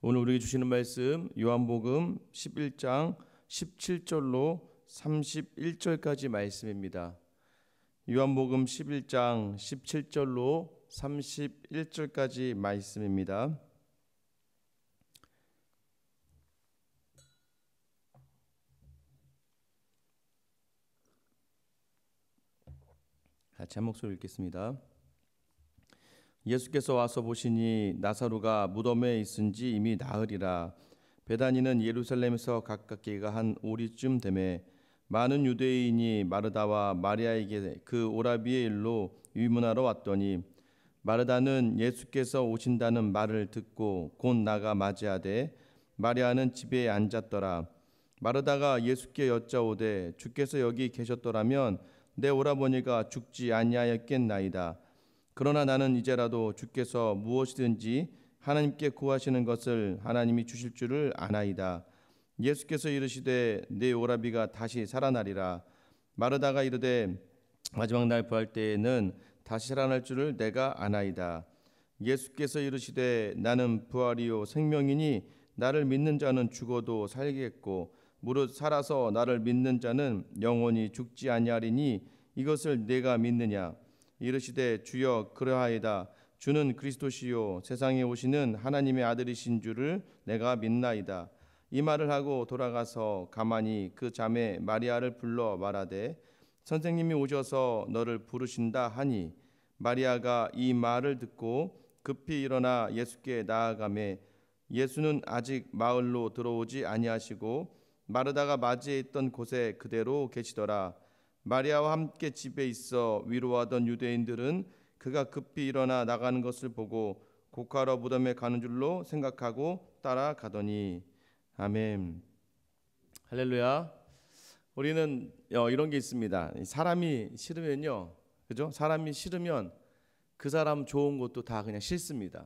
오늘 우리에게 주시는 말씀 요한복음 11장 17절로 31절까지 말씀입니다. 요한복음 11장 17절로 31절까지 말씀입니다. 같이 한 목소리 읽겠습니다. 예수께서 와서 보시니 나사로가 무덤에 있은지 이미 나흘이라. 베다니는 예루살렘에서 가깝기가 한 오리쯤 되매 많은 유대인이 마르다와 마리아에게 그 오라비의 일로 위문하러 왔더니 마르다는 예수께서 오신다는 말을 듣고 곧 나가 맞이하되 마리아는 집에 앉았더라. 마르다가 예수께 여짜오되 주께서 여기 계셨더라면 내 오라버니가 죽지 아니하였겠나이다. 그러나 나는 이제라도 주께서 무엇이든지 하나님께 구하시는 것을 하나님이 주실 줄을 아나이다. 예수께서 이르시되 내 오라비가 다시 살아나리라. 마르다가 이르되 마지막 날 부활 때에는 다시 살아날 줄을 내가 아나이다. 예수께서 이르시되 나는 부활이요 생명이니 나를 믿는 자는 죽어도 살겠고 무릇 살아서 나를 믿는 자는 영원히 죽지 아니하리니 이것을 내가 믿느냐. 이르시되 주여 그러하이다. 주는 그리스도시요 세상에 오시는 하나님의 아들이신 줄을 내가 믿나이다. 이 말을 하고 돌아가서 가만히 그 자매 마리아를 불러 말하되 선생님이 오셔서 너를 부르신다 하니 마리아가 이 말을 듣고 급히 일어나 예수께 나아가매 예수는 아직 마을로 들어오지 아니하시고 마르다가 맞이했던 곳에 그대로 계시더라. 마리아와 함께 집에 있어 위로하던 유대인들은 그가 급히 일어나 나가는 것을 보고 곡하러 무덤에 가는 줄로 생각하고 따라가더니. 아멘. 할렐루야. 우리는 이런 게 있습니다. 사람이 싫으면요, 그죠? 사람이 싫으면 그 사람 좋은 것도 다 그냥 싫습니다.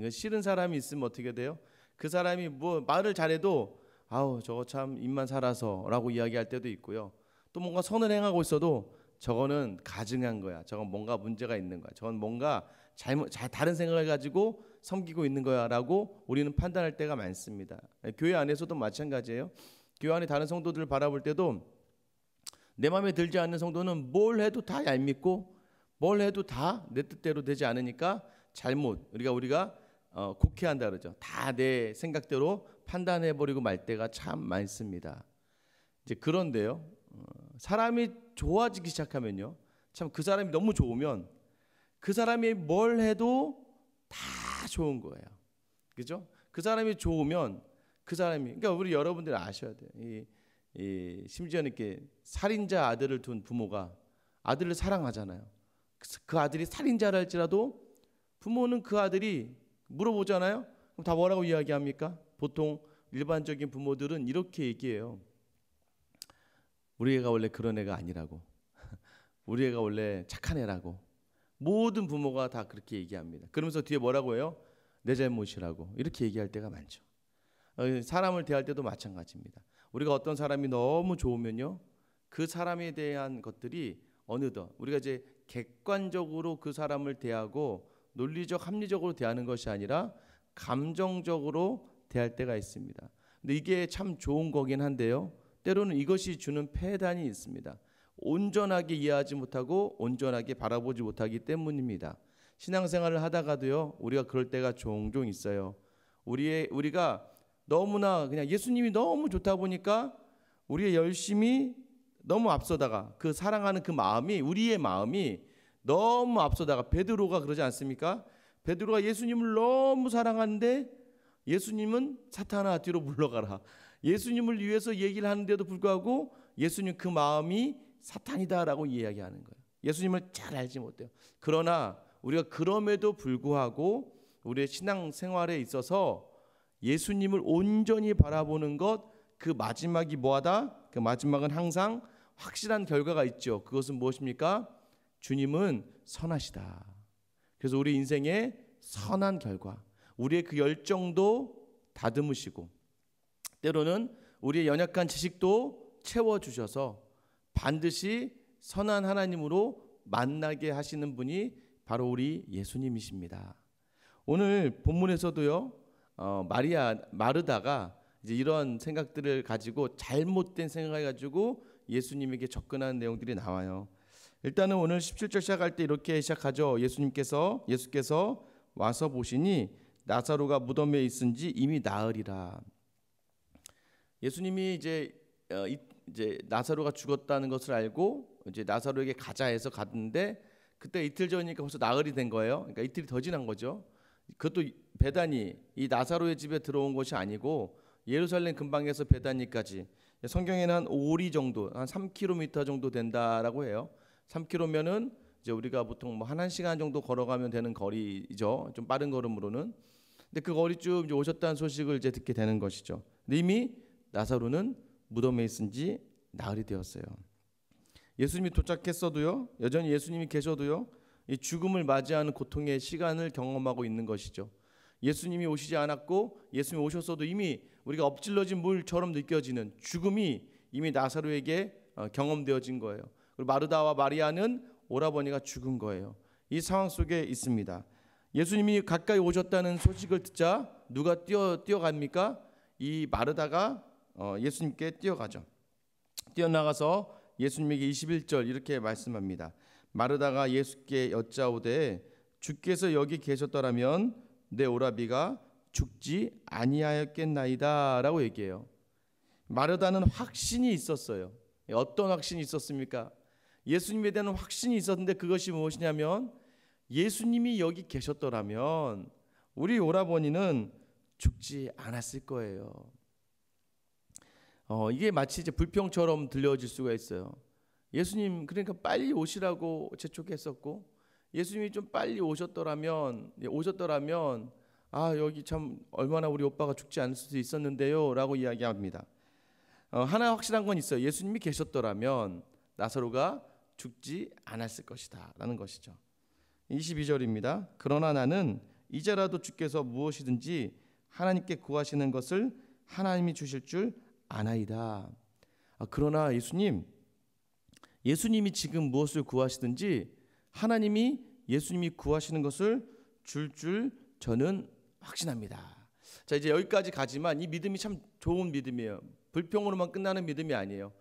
싫은 사람이 있으면 어떻게 돼요? 그 사람이 뭐 말을 잘해도 아우 저거 참 입만 살아서라고 이야기할 때도 있고요. 또 뭔가 선을 행하고 있어도 저거는 가증한 거야. 저건 뭔가 문제가 있는 거야. 저건 뭔가 다른 생각을 가지고 섬기고 있는 거야라고 우리는 판단할 때가 많습니다. 교회 안에서도 마찬가지예요. 교회 안에 다른 성도들을 바라볼 때도 내 마음에 들지 않는 성도는 뭘 해도 다 얄밉고 뭘 해도 다 내 뜻대로 되지 않으니까 잘못 우리가 곡해한다 그러죠. 다 내 생각대로 판단해버리고 말 때가 참 많습니다. 이제 그런데요. 사람이 좋아지기 시작하면요, 참 그 사람이 너무 좋으면 그 사람이 뭘 해도 다 좋은 거예요. 그죠? 그 사람이 좋으면 그 사람이, 그러니까 우리 여러분들 아셔야 돼요. 심지어 이렇게 살인자 아들을 둔 부모가 아들을 사랑하잖아요. 그 아들이 살인자라 할지라도 부모는 그 아들이 물어보잖아요. 그럼 다 뭐라고 이야기합니까? 보통 일반적인 부모들은 이렇게 얘기해요. 우리 애가 원래 그런 애가 아니라고. 우리 애가 원래 착한 애라고. 모든 부모가 다 그렇게 얘기합니다. 그러면서 뒤에 뭐라고 해요? 내 잘못이라고. 이렇게 얘기할 때가 많죠. 사람을 대할 때도 마찬가지입니다. 우리가 어떤 사람이 너무 좋으면요, 그 사람에 대한 것들이 어느덧 우리가 이제 객관적으로 그 사람을 대하고 논리적 합리적으로 대하는 것이 아니라 감정적으로 대할 때가 있습니다. 근데 이게 참 좋은 거긴 한데요, 때로는 이것이 주는 폐단이 있습니다. 온전하게 이해하지 못하고 온전하게 바라보지 못하기 때문입니다. 신앙생활을 하다가도요, 우리가 그럴 때가 종종 있어요. 우리가 너무나 그냥 예수님이 너무 좋다 보니까 우리의 열심이 너무 앞서다가 그 사랑하는 그 마음이, 우리의 마음이 너무 앞서다가, 베드로가 그러지 않습니까? 베드로가 예수님을 너무 사랑하는데 예수님은 사탄아 뒤로 물러가라. 예수님을 위해서 얘기를 하는데도 불구하고 예수님 그 마음이 사탄이다라고 이야기하는 거예요. 예수님을 잘 알지 못해요. 그러나 우리가 그럼에도 불구하고 우리의 신앙생활에 있어서 예수님을 온전히 바라보는 것, 그 마지막이 뭐하다? 그 마지막은 항상 확실한 결과가 있죠. 그것은 무엇입니까? 주님은 선하시다. 그래서 우리 인생의 선한 결과, 우리의 그 열정도 다듬으시고 때로는 우리의 연약한 지식도 채워주셔서 반드시 선한 하나님으로 만나게 하시는 분이 바로 우리 예수님이십니다. 오늘 본문에서도요, 마르다가 이제 이런 생각들을 가지고 잘못된 생각을 가지고 예수님에게 접근하는 내용들이 나와요. 일단은 오늘 17절 시작할 때 이렇게 시작하죠. 예수께서 와서 보시니 나사로가 무덤에 있은지 이미 나으리라. 예수님이 이제 나사로가 죽었다는 것을 알고 이제 나사로에게 가자 해서 갔는데 그때 이틀 전이니까 벌써 나흘이 된 거예요. 그러니까 이틀이 더 지난 거죠. 그것도 베다니, 이 나사로의 집에 들어온 것이 아니고 예루살렘 근방에서 베다니까지, 성경에는 한 5리 정도, 한 3km 정도 된다라고 해요. 3km면은 이제 우리가 보통 뭐 1시간 정도 걸어가면 되는 거리죠. 좀 빠른 걸음으로는. 근데 그 거리쯤 이제 오셨다는 소식을 이제 듣게 되는 것이죠. 근데 이미 나사로는 무덤에 있은지 나흘이 되었어요. 예수님이 도착했어도요, 여전히 예수님이 계셔도요, 이 죽음을 맞이하는 고통의 시간을 경험하고 있는 것이죠. 예수님이 오시지 않았고 예수님이 오셨어도 이미 우리가 엎질러진 물처럼 느껴지는 죽음이 이미 나사로에게 경험되어진 거예요. 그리고 마르다와 마리아는 오라버니가 죽은 거예요. 이 상황 속에 있습니다. 예수님이 가까이 오셨다는 소식을 듣자 누가 뛰어갑니까? 이 마르다가 예수님께 뛰어가죠. 뛰어나가서 예수님에게 21절 이렇게 말씀합니다. 마르다가 예수께 여짜오되 주께서 여기 계셨더라면 내 오라비가 죽지 아니하였겠나이다 라고 얘기해요. 마르다는 확신이 있었어요. 어떤 확신이 있었습니까? 예수님에 대한 확신이 있었는데 그것이 무엇이냐면 예수님이 여기 계셨더라면 우리 오라버니는 죽지 않았을 거예요. 이게 마치 이제 불평처럼 들려질 수가 있어요. 예수님 그러니까 빨리 오시라고 재촉했었고 예수님이 좀 빨리 오셨더라면 여기 참 얼마나 우리 오빠가 죽지 않을 수도 있었는데요 라고 이야기합니다. 하나 확실한 건 있어요. 예수님이 계셨더라면 나사로가 죽지 않았을 것이다 라는 것이죠. 22절입니다. 그러나 나는 이제라도 주께서 무엇이든지 하나님께 구하시는 것을 하나님이 주실 줄 아나이다. 그러나 예수님이 지금 무엇을 구하시든지 하나님이 예수님이 구하시는 것을 줄 저는 확신합니다. 자, 이제 여기까지 가지만 이 믿음이 참 좋은 믿음이에요. 불평으로만 끝나는 믿음이 아니에요.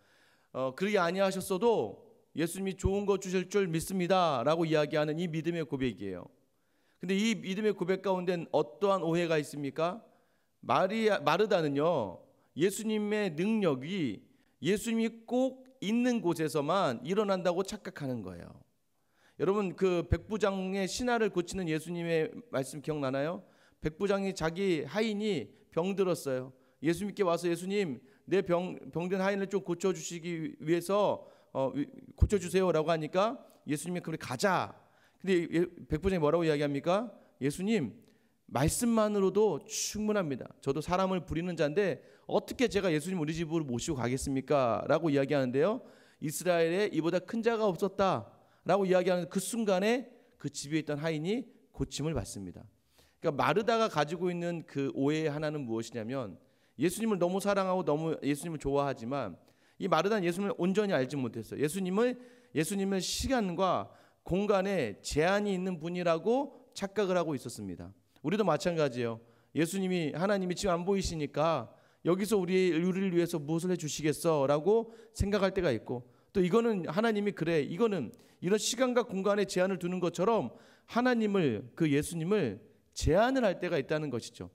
그러지 아니하셨어도 예수님이 좋은 거 주실 줄 믿습니다 라고 이야기하는 이 믿음의 고백이에요. 근데 이 믿음의 고백 가운데는 어떠한 오해가 있습니까? 마르다는요, 예수님의 능력이 예수님이 꼭 있는 곳에서만 일어난다고 착각하는 거예요. 여러분 그 백부장의 신하를 고치는 예수님의 말씀 기억나나요? 백부장이 자기 하인이 병들었어요. 예수님께 와서 예수님 내 병든 하인을 좀 고쳐주시기 위해서 고쳐주세요라고 하니까 예수님이 그래 가자. 근데 백부장이 뭐라고 이야기합니까? 예수님 말씀만으로도 충분합니다. 저도 사람을 부리는 자인데 어떻게 제가 예수님 우리 집으로 모시고 가겠습니까? 라고 이야기하는데요. 이스라엘에 이보다 큰 자가 없었다 라고 이야기하는 그 순간에 그 집에 있던 하인이 고침을 받습니다. 그러니까 마르다가 가지고 있는 그 오해의 하나는 무엇이냐면 예수님을 너무 사랑하고 너무 예수님을 좋아하지만 이 마르다는 예수님을 온전히 알지 못했어요. 예수님을 시간과 공간에 제한이 있는 분이라고 착각을 하고 있었습니다. 우리도 마찬가지예요. 하나님이 지금 안 보이시니까 여기서 우리를 위해서 무엇을 해주시겠어 라고 생각할 때가 있고, 또 이거는 하나님이 그래, 이거는 이런 시간과 공간에 제한을 두는 것처럼 그 예수님을 제한을 할 때가 있다는 것이죠.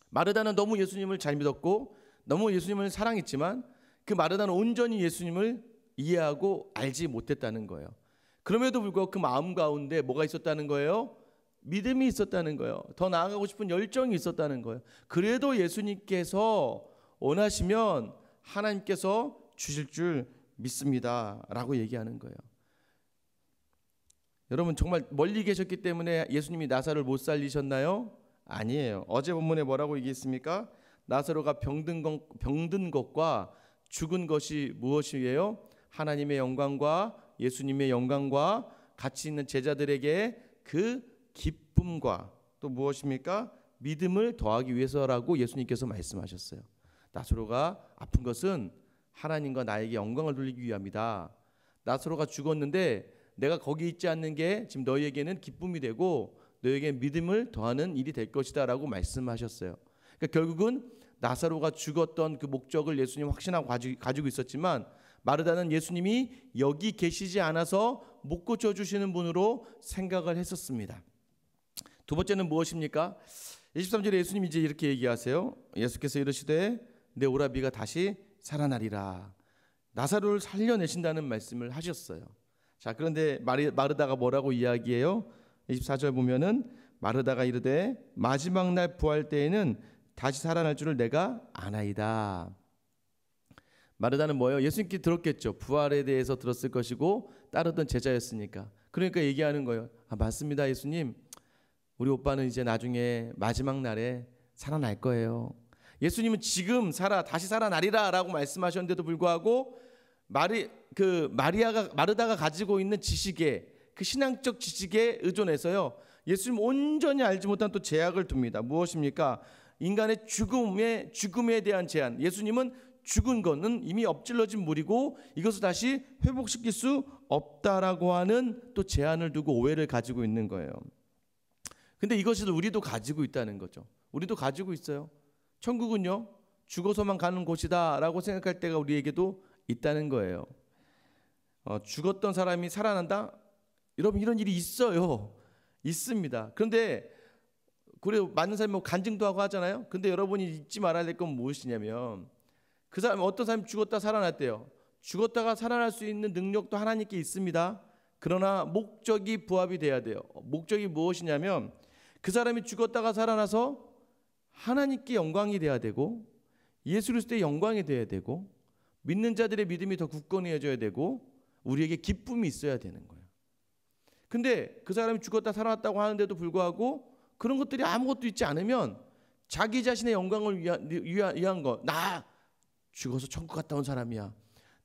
마르다는 너무 예수님을 잘 믿었고 너무 예수님을 사랑했지만 그 마르다는 온전히 예수님을 이해하고 알지 못했다는 거예요. 그럼에도 불구하고 그 마음 가운데 뭐가 있었다는 거예요? 믿음이 있었다는 거예요. 더 나아가고 싶은 열정이 있었다는 거예요. 그래도 예수님께서 원하시면 하나님께서 주실 줄 믿습니다 라고 얘기하는 거예요. 여러분 정말 멀리 계셨기 때문에 예수님이 나사로를 못 살리셨나요? 아니에요. 어제 본문에 뭐라고 얘기했습니까? 나사로가 병든 것과 죽은 것이 무엇이에요? 하나님의 영광과 예수님의 영광과 같이 있는 제자들에게 그 기쁨과 또 무엇입니까? 믿음을 더하기 위해서라고 예수님께서 말씀하셨어요. 나사로가 아픈 것은 하나님과 나에게 영광을 돌리기 위함이다. 나사로가 죽었는데 내가 거기 있지 않는 게 지금 너희에게는 기쁨이 되고 너희에게 믿음을 더하는 일이 될 것이다 라고 말씀하셨어요. 그러니까 결국은 나사로가 죽었던 그 목적을 예수님 확신하고 가지고 있었지만 마르다는 예수님이 여기 계시지 않아서 못 고쳐주시는 분으로 생각을 했었습니다. 두 번째는 무엇입니까? 23절에 예수님이 이제 이렇게 얘기하세요. 예수께서 이르시되 내 오라비가 다시 살아나리라. 나사로를 살려내신다는 말씀을 하셨어요. 자, 그런데 마르다가 뭐라고 이야기해요? 24절 보면은 마르다가 이르되 마지막 날 부활 때에는 다시 살아날 줄을 내가 아나이다. 마르다는 뭐예요? 예수님께 들었겠죠. 부활에 대해서 들었을 것이고 따르던 제자였으니까. 그러니까 얘기하는 거예요. 맞습니다, 예수님. 우리 오빠는 이제 나중에 마지막 날에 살아날 거예요. 예수님은 지금 다시 살아나리라 라고 말씀하셨는데도 불구하고 마르다가 가지고 있는 지식에, 그 신앙적 지식에 의존해서요, 예수님 온전히 알지 못한 또 제약을 둡니다. 무엇입니까? 인간의 죽음에 대한 제한. 예수님은 죽은 거는 이미 엎질러진 물이고 이것을 다시 회복시킬 수 없다라고 하는 또 제한을 두고 오해를 가지고 있는 거예요. 근데 이것을 우리도 가지고 있다는 거죠. 우리도 가지고 있어요. 천국은요, 죽어서만 가는 곳이다 라고 생각할 때가 우리에게도 있다는 거예요. 죽었던 사람이 살아난다? 여러분, 이런 일이 있어요. 있습니다. 그런데 그래, 많은 사람이 간증도 하고 하잖아요. 근데 여러분이 잊지 말아야 될 건 무엇이냐면, 그 사람, 어떤 사람이 죽었다 살아났대요. 죽었다가 살아날 수 있는 능력도 하나님께 있습니다. 그러나 목적이 부합이 돼야 돼요. 목적이 무엇이냐면, 그 사람이 죽었다가 살아나서 하나님께 영광이 돼야 되고, 예수 그리스도의 영광이 돼야 되고, 믿는 자들의 믿음이 더 굳건해져야 되고, 우리에게 기쁨이 있어야 되는 거예요. 근데 그 사람이 죽었다 살아났다고 하는데도 불구하고 그런 것들이 아무것도 있지 않으면 자기 자신의 영광을 위한 거, 나 죽어서 천국 갔다 온 사람이야,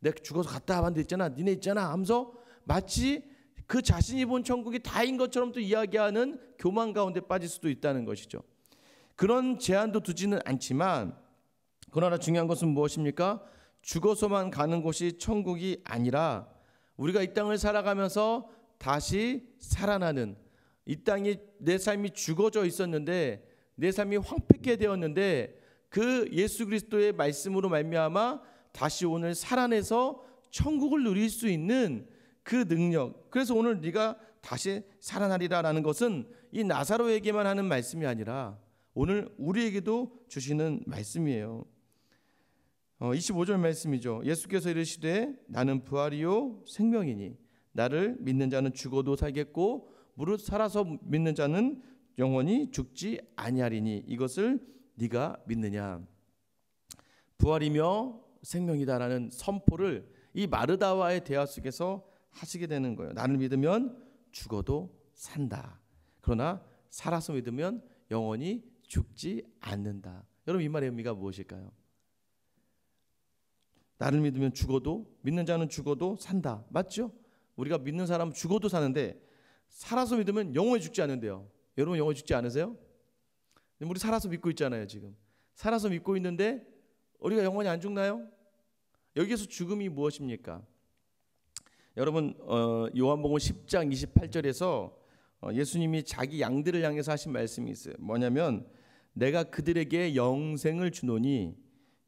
내가 죽어서 갔다 왔는데 있잖아, 니네 있잖아 하면서 마치 그 자신이 본 천국이 다인 것처럼 또 이야기하는 교만 가운데 빠질 수도 있다는 것이죠. 그런 제한도 두지는 않지만, 그러나 중요한 것은 무엇입니까? 죽어서만 가는 곳이 천국이 아니라 우리가 이 땅을 살아가면서 다시 살아나는, 이 땅이 내 삶이 죽어져 있었는데 내 삶이 황폐케 되었는데 그 예수 그리스도의 말씀으로 말미암아 다시 오늘 살아내서 천국을 누릴 수 있는 그 능력. 그래서 오늘 네가 다시 살아나리라라는 것은 이 나사로에게만 하는 말씀이 아니라 오늘 우리에게도 주시는 말씀이에요. 25절 말씀이죠. 예수께서 이르시되 나는 부활이요 생명이니 나를 믿는 자는 죽어도 살겠고 무릇 살아서 믿는 자는 영원히 죽지 아니하리니 이것을 네가 믿느냐. 부활이며 생명이다라는 선포를 이 마르다와의 대화 속에서 하시게 되는 거예요. 나를 믿으면 죽어도 산다. 그러나 살아서 믿으면 영원히 죽지 않는다. 여러분, 이 말의 의미가 무엇일까요? 나를 믿으면 믿는 자는 죽어도 산다. 맞죠? 우리가 믿는 사람은 죽어도 사는데 살아서 믿으면 영원히 죽지 않는데요. 여러분, 영원히 죽지 않으세요? 우리 살아서 믿고 있잖아요. 지금 살아서 믿고 있는데 우리가 영원히 안 죽나요? 여기에서 죽음이 무엇입니까? 여러분, 요한복음 10장 28절에서 예수님이 자기 양들을 향해서 하신 말씀이 있어요. 뭐냐면 내가 그들에게 영생을 주노니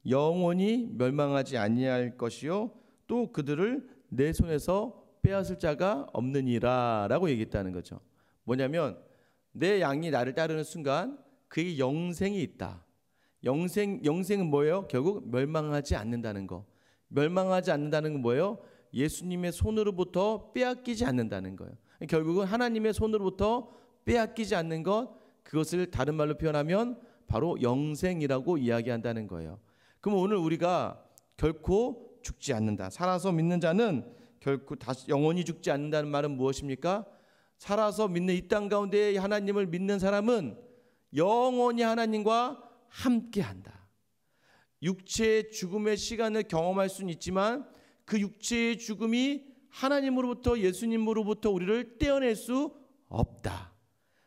영원히 멸망하지 아니할 것이요 또 그들을 내 손에서 빼앗을 자가 없느니라 라고 얘기했다는 거죠. 뭐냐면 내 양이 나를 따르는 순간 그에게 영생이 있다. 영생은 뭐예요? 결국 멸망하지 않는다는 거. 멸망하지 않는다는 건 뭐예요? 예수님의 손으로부터 빼앗기지 않는다는 거예요. 결국은 하나님의 손으로부터 빼앗기지 않는 것, 그것을 다른 말로 표현하면 바로 영생이라고 이야기한다는 거예요. 그럼 오늘 우리가 결코 죽지 않는다. 살아서 믿는 자는 결코 다시 영원히 죽지 않는다는 말은 무엇입니까? 살아서 믿는 이 땅 가운데 하나님을 믿는 사람은 영원히 하나님과 함께한다. 육체의 죽음의 시간을 경험할 수는 있지만 그 육체의 죽음이 하나님으로부터, 예수님으로부터 우리를 떼어낼 수 없다.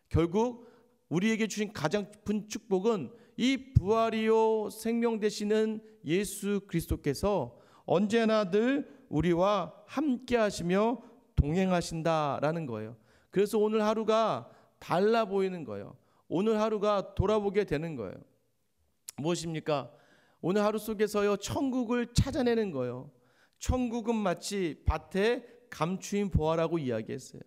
결국 우리에게 주신 가장 큰 축복은 이 부활이요 생명 되시는 예수 그리스도께서 언제나 늘 우리와 함께 하시며 동행하신다라는 거예요. 그래서 오늘 하루가 달라 보이는 거예요. 오늘 하루가 돌아보게 되는 거예요. 무엇입니까? 오늘 하루 속에서요 천국을 찾아내는 거예요. 천국은 마치 밭에 감추인 보화라고 이야기했어요.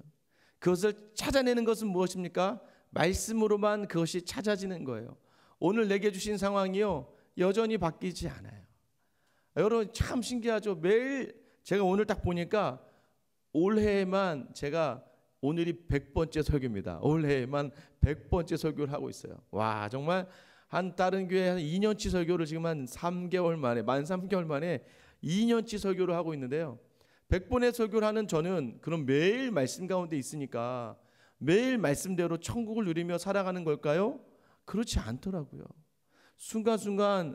그것을 찾아내는 것은 무엇입니까? 말씀으로만 그것이 찾아지는 거예요. 오늘 내게 주신 상황이요 여전히 바뀌지 않아요. 여러분 참 신기하죠. 매일 제가 오늘 딱 보니까 올해에만 제가 오늘이 100번째 설교입니다. 올해에만 100번째 설교를 하고 있어요. 와 정말 한 다른 교회 한 2년치 설교를 지금 한 3개월 만에 만 3개월 만에 2년치 설교를 하고 있는데요. 100번의 설교를 하는 저는 그럼 매일 말씀 가운데 있으니까 매일 말씀대로 천국을 누리며 살아가는 걸까요? 그렇지 않더라고요.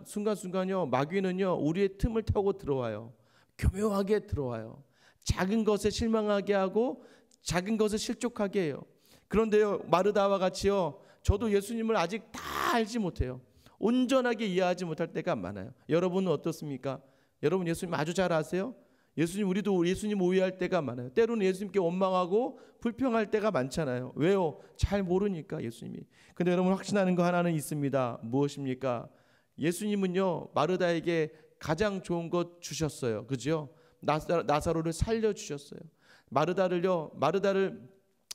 순간순간요 마귀는요 우리의 틈을 타고 들어와요. 교묘하게 들어와요. 작은 것에 실망하게 하고 작은 것을 실족하게 해요. 그런데요 마르다와 같이요 저도 예수님을 아직 다 알지 못해요. 온전하게 이해하지 못할 때가 많아요. 여러분은 어떻습니까? 여러분 예수님 아주 잘 아세요? 우리도 예수님 오해할 때가 많아요. 때로는 예수님께 원망하고 불평할 때가 많잖아요. 왜요? 잘 모르니까 예수님이. 근데 여러분 확신하는 거 하나는 있습니다. 무엇입니까? 예수님은요 마르다에게 가장 좋은 것 주셨어요. 그죠? 나사로를 살려주셨어요. 마르다를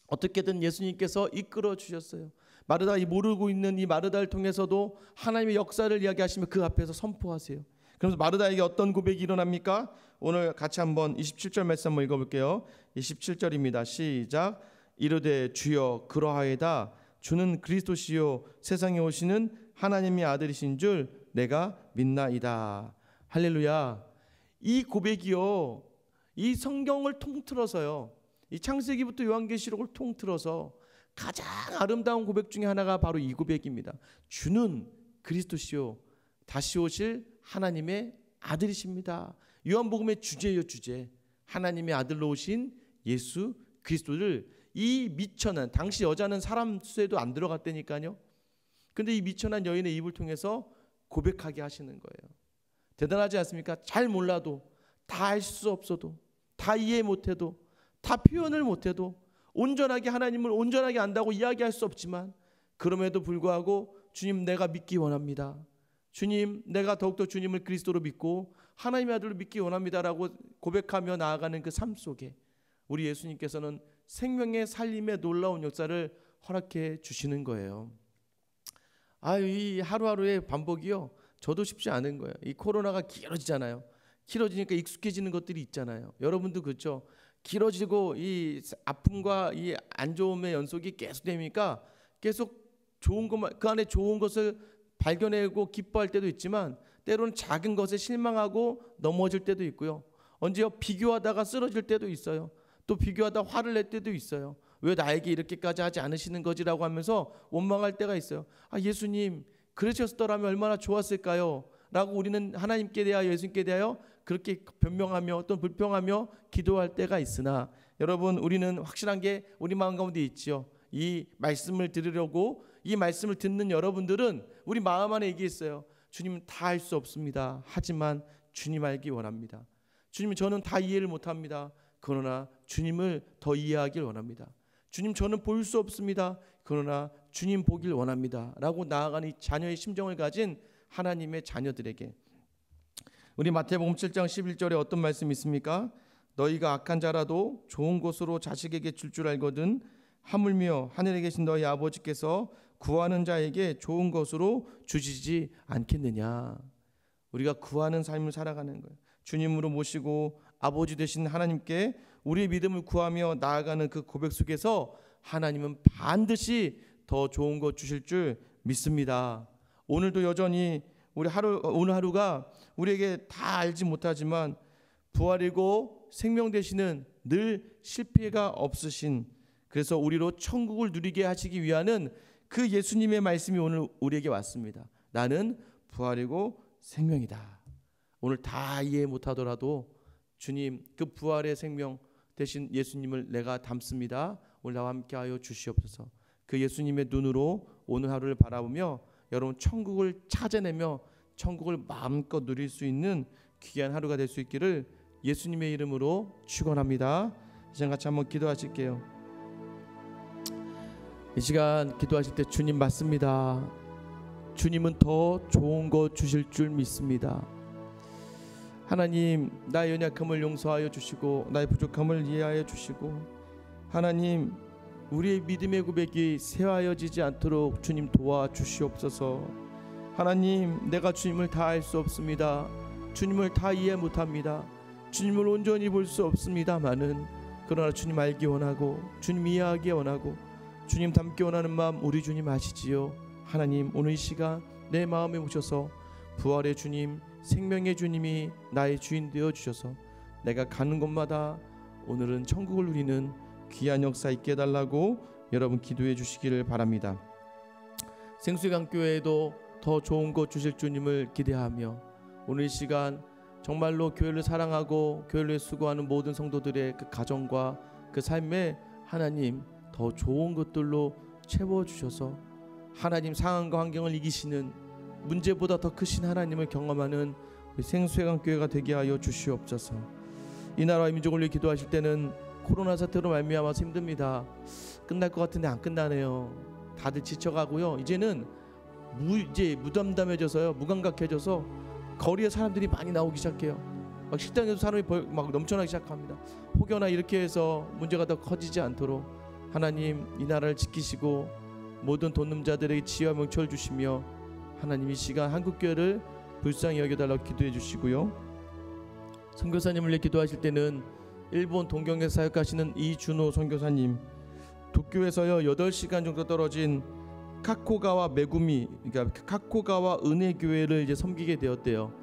어떻게든 예수님께서 이끌어 주셨어요. 마르다가 모르고 있는 이 마르다를 통해서도 하나님의 역사를 이야기하시며 그 앞에서 선포하세요. 그래서 마르다에게 어떤 고백이 일어납니까? 오늘 같이 한번 27절 말씀 한번 읽어볼게요. 27절입니다. 시작. 이르되 주여 그러하이다. 주는 그리스도시요 세상에 오시는 하나님의 아들이신 줄 내가 믿나이다. 할렐루야. 이 고백이요 이 성경을 통틀어서요 이 창세기부터 요한계시록을 통틀어서 가장 아름다운 고백 중에 하나가 바로 이 고백입니다. 주는 그리스도시요 다시 오실 하나님의 아들이십니다. 요한복음의 주제예요. 주제. 하나님의 아들로 오신 예수 그리스도를 이 미천한 당시 여자는 사람 수에도 안 들어갔다니까요. 근데 이 미천한 여인의 입을 통해서 고백하게 하시는 거예요. 대단하지 않습니까? 잘 몰라도 다 알 수 없어도 다 이해 못해도 다 표현을 못해도 온전하게 하나님을 온전하게 안다고 이야기할 수 없지만 그럼에도 불구하고 주님 내가 믿기 원합니다. 주님 내가 더욱더 주님을 그리스도로 믿고 하나님의 아들로 믿기 원합니다라고 고백하며 나아가는 그 삶 속에 우리 예수님께서는 생명의 살림의 놀라운 역사를 허락해 주시는 거예요. 이 하루하루의 반복이요 저도 쉽지 않은 거예요. 이 코로나가 길어지잖아요. 길어지니까 익숙해지는 것들이 있잖아요. 여러분도 그렇죠. 길어지고 이 아픔과 이 안 좋음의 연속이 계속 되니까 계속 좋은 것만 그 안에 좋은 것을 발견하고 기뻐할 때도 있지만 때로는 작은 것에 실망하고 넘어질 때도 있고요. 언제요? 비교하다가 쓰러질 때도 있어요. 또 비교하다 화를 낼 때도 있어요. 왜 나에게 이렇게까지 하지 않으시는 거지라고 하면서 원망할 때가 있어요. 예수님 그러셨더라면 얼마나 좋았을까요? 라고 우리는 하나님께 대하여 예수님께 대하여 그렇게 변명하며 또 불평하며 기도할 때가 있으나 여러분 우리는 확실한 게 우리 마음 가운데 있지요. 이 말씀을 들으려고 이 말씀을 듣는 여러분들은 우리 마음 안에 얘기했어요. 주님 다 할 수 없습니다. 하지만 주님 알기 원합니다. 주님 저는 다 이해를 못합니다. 그러나 주님을 더 이해하길 원합니다. 주님 저는 볼 수 없습니다. 그러나 주님 보길 원합니다. 라고 나아가는 이 자녀의 심정을 가진 하나님의 자녀들에게 우리 마태복음 7장 11절에 어떤 말씀이 있습니까? 너희가 악한 자라도 좋은 것으로 자식에게 줄 줄 알거든 하물며 하늘에 계신 너희 아버지께서 구하는 자에게 좋은 것으로 주시지 않겠느냐. 우리가 구하는 삶을 살아가는 거예요. 주님으로 모시고 아버지 되신 하나님께 우리의 믿음을 구하며 나아가는 그 고백 속에서 하나님은 반드시 더 좋은 것 주실 줄 믿습니다. 오늘도 여전히 오늘 하루가 우리에게 다 알지 못하지만 부활이고 생명 되시는 늘 실패가 없으신 그래서 우리로 천국을 누리게 하시기 위하는 그 예수님의 말씀이 오늘 우리에게 왔습니다. 나는 부활이고 생명이다. 오늘 다 이해 못하더라도 주님 그 부활의 생명 대신 예수님을 내가 담습니다. 오늘 나와 함께하여 주시옵소서. 그 예수님의 눈으로 오늘 하루를 바라보며 여러분 천국을 찾아내며 천국을 마음껏 누릴 수 있는 귀한 하루가 될 수 있기를 예수님의 이름으로 축원합니다. 이 시간 같이 한번 기도하실게요. 이 시간 기도하실 때 주님 맞습니다. 주님은 더 좋은 것 주실 줄 믿습니다. 하나님, 나의 연약함을 용서하여 주시고 나의 부족함을 이해하여 주시고, 하나님, 우리의 믿음의 고백이 쇠하여지지 않도록 주님 도와주시옵소서. 하나님, 내가 주님을 다 알 수 없습니다. 주님을 다 이해 못합니다. 주님을 온전히 볼 수 없습니다마는, 그러나 주님 알기 원하고 주님 이해하기 원하고 주님 닮기 원하는 마음 우리 주님 아시지요. 하나님, 오늘 이 시간 내 마음에 오셔서 부활의 주님, 생명의 주님이 나의 주인 되어 주셔서 내가 가는 곳마다 오늘은 천국을 누리는 귀한 역사 있게 해달라고 여러분 기도해 주시기를 바랍니다. 생수강교회에도 더 좋은 것 주실 주님을 기대하며, 오늘 이 시간 정말로 교회를 사랑하고 교회를 위해 수고하는 모든 성도들의 그 가정과 그 삶에 하나님 더 좋은 것들로 채워주셔서 하나님 상황과 환경을 이기시는, 문제보다 더 크신 하나님을 경험하는 우리 생수회강교회가 되게 하여 주시옵소서. 이 나라와 민족을 위해 기도하실 때는 코로나 사태로 말미암아서 힘듭니다. 끝날 것 같은데 안 끝나네요. 다들 지쳐가고요. 이제는 이제 무담담해져서요, 무감각해져서 거리에 사람들이 많이 나오기 시작해요. 막 식당에도 사람이 막 넘쳐나기 시작합니다. 혹여나 이렇게 해서 문제가 더 커지지 않도록 하나님 이 나라를 지키시고 모든 돈놈자들에게 지혜와 명철 주시며, 하나님 이 시간 한국교회를 불쌍히 여겨달라고 기도해 주시고요. 선교사님을 위해 기도하실 때는 일본 동경에 사역하시는 이준호 선교사님, 도쿄에서요 8시간 정도 떨어진 카코가와 메구미, 그러니까 카코가와 은혜교회를 이제 섬기게 되었대요.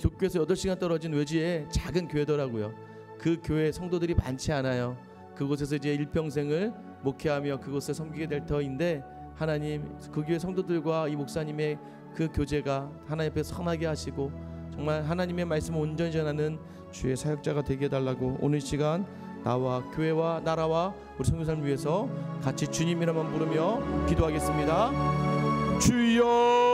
도쿄에서 8시간 떨어진 외지에 작은 교회더라고요. 그 교회 성도들이 많지 않아요. 그곳에서 이제 일평생을 목회하며 그곳에 섬기게 될 터인데, 하나님 그 교회 성도들과 이 목사님의 그 교제가 하나님 앞에 선하게 하시고 정말 하나님의 말씀을 온전히 전하는 주의 사역자가 되게 해달라고 오늘 시간 나와 교회와 나라와 우리 선교사님을 위해서 같이 주님 이름만 부르며 기도하겠습니다. 주여